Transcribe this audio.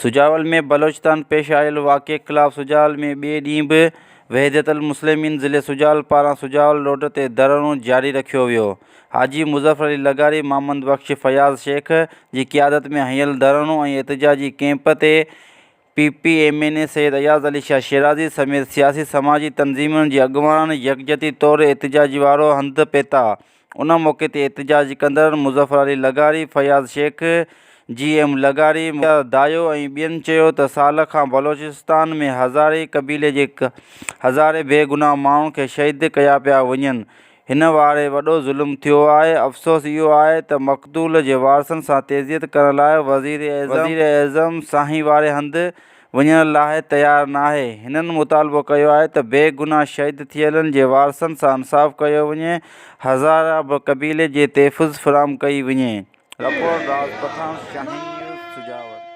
सुजावल में बलोचिस्तान पेश आयल वाक़े ख़िलाफ़ सुजावल में ॿिए ॾींहुं बि वहदतुल मुस्लिमीन ज़िले सुजावल पारां सुजावल रोड ते धरणो जारी रखियो वियो। हाजी मुज़फ़र अली लगारी, मोहम्मद बख़्श फयाज़ शेख जी क़ियादत में हयल धरणो ऐं एहतिजाजी कैंप ते PPMN सैयद अयाज़ अली शाह शिराज़ी समेत सियासी समाजी तंज़ीमुनि जी अॻुवाणनि यकजहती तौरु एहतिजाज वारो हंधि पेता। उन मौक़े ते एहतिजाज कंदड़ मुज़फ़र अली लगारी, फयाज़ शेख, GM लगारी, दायो ऐं ॿियनि चयो त साल खां बलोचिस्तान में हज़ारे क़बीले जे हज़ारे बेगुनाह माण्हुनि खे शहीद कया पिया वञनि। हिन वारे वॾो ज़ुल्म थियो आहे। अफ़सोस इहो आहे त मक़तूल जे वारसनि सां तेज़ियत करण लाइ वज़ीर एज़म साईं वारे हंधि वञण लाइ तयारु नाहे। हिननि मुतालबो कयो आहे त बेगुनाह शहीद थियलनि जे वारसनि सां इंसाफ़ कयो वञे, हज़ारा क़बीले जे तहफ़्फ़ुज़ फ़राहम कई वञे। रिपोर्ट राज़ पठान, शाहीन न्यूज़, सुजावल।